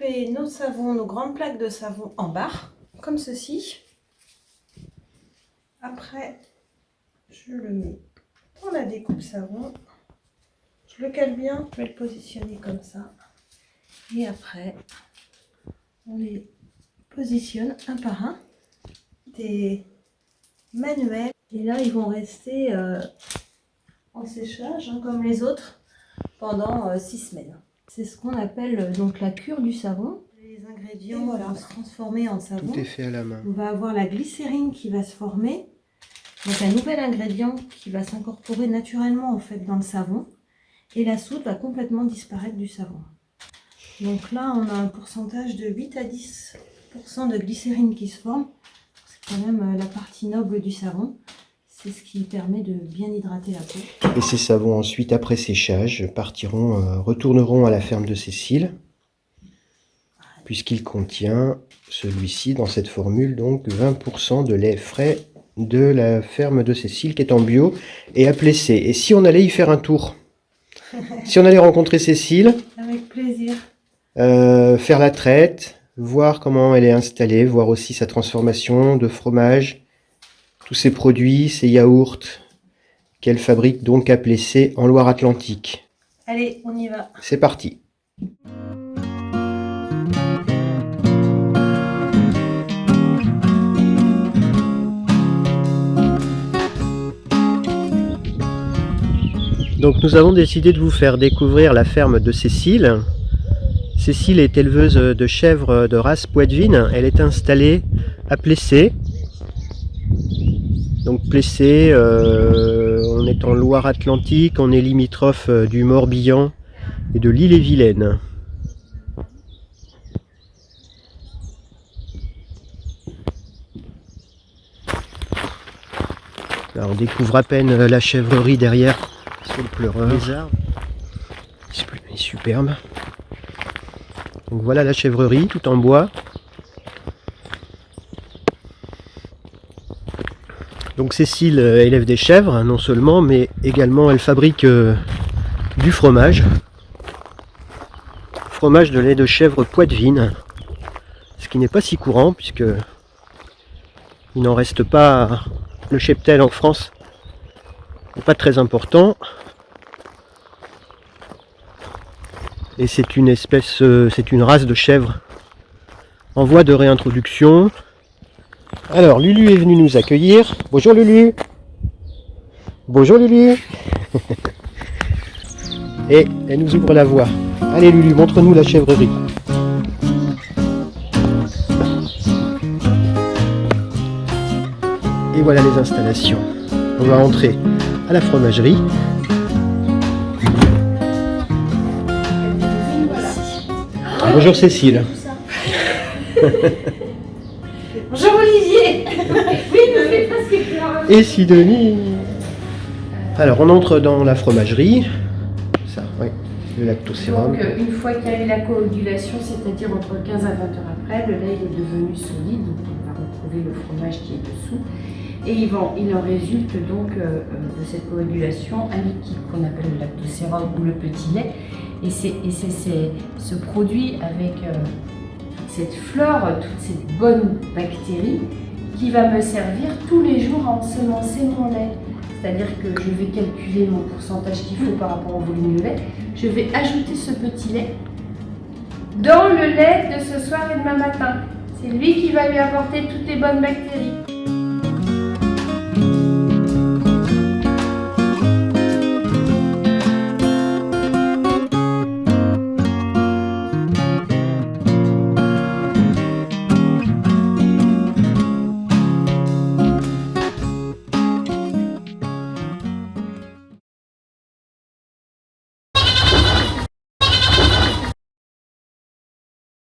fait nos savons, nos grandes plaques de savon en barre, comme ceci. Après, je le mets dans la découpe savon. Je le cale bien, je vais le positionner comme ça. Et après, on les positionne un par un. Des manuels. Et là, ils vont rester en séchage, hein, comme les autres, pendant 6 semaines. C'est ce qu'on appelle donc la cure du savon. Les ingrédients vont se transformer en savon. Tout est fait à la main. On va avoir la glycérine qui va se former. Donc un nouvel ingrédient qui va s'incorporer naturellement en fait dans le savon. Et la soude va complètement disparaître du savon. Donc là, on a un pourcentage de 8 à 10% de glycérine qui se forme. C'est quand même la partie noble du savon. C'est ce qui permet de bien hydrater la peau. Et ces savons ensuite, après séchage, retourneront à la ferme de Cécile, puisqu'il contient, celui-ci, dans cette formule, donc 20% de lait frais de la ferme de Cécile, qui est en bio et à Plessé. Et si on allait y faire un tour, si on allait rencontrer Cécile, avec plaisir, faire la traite, voir comment elle est installée, voir aussi sa transformation de fromage, tous ces produits, ces yaourts qu'elle fabrique donc à Plessé en Loire-Atlantique. Allez, on y va. C'est parti. Donc nous avons décidé de vous faire découvrir la ferme de Cécile. Cécile est éleveuse de chèvres de race poitevine. Elle est installée à Plessé. Donc Plessé, on est en Loire-Atlantique, on est limitrophe du Morbihan et de l'Ille-et-Vilaine. Là, on découvre à peine la chèvrerie derrière, sur le pleureur. Les arbres. Il est superbe. Donc voilà la chèvrerie, tout en bois. Donc Cécile élève des chèvres, non seulement, mais également elle fabrique du fromage. Fromage de lait de chèvre poitevine. Ce qui n'est pas si courant, puisque il n'en reste pas. Le cheptel en France n'est pas très important. Et c'est une espèce, c'est une race de chèvre en voie de réintroduction. Alors Lulu est venu nous accueillir. Bonjour Lulu. Bonjour Lulu. Et elle nous ouvre la voie. Allez Lulu, montre-nous la chèvrerie. Et voilà les installations. On va entrer à la fromagerie. Bonjour Cécile. Bonjour Olivier. Oui, il me fait presque pleurer. Et Sidonie. Alors on entre dans la fromagerie. Ça, oui, le lactosérum. Donc une fois qu'il y a eu la coagulation, c'est-à-dire entre 15 à 20 heures après, le lait est devenu solide, donc on va retrouver le fromage qui est dessous. Et il en résulte donc de cette coagulation un liquide qu'on appelle le lactosérum ou le petit lait. Et c'est ce produit avec cette flore, toutes ces bonnes bactéries qui va me servir tous les jours à ensemencer mon lait. C'est-à-dire que je vais calculer mon pourcentage qu'il faut par rapport au volume de lait. Je vais ajouter ce petit lait dans le lait de ce soir et demain matin. C'est lui qui va lui apporter toutes les bonnes bactéries.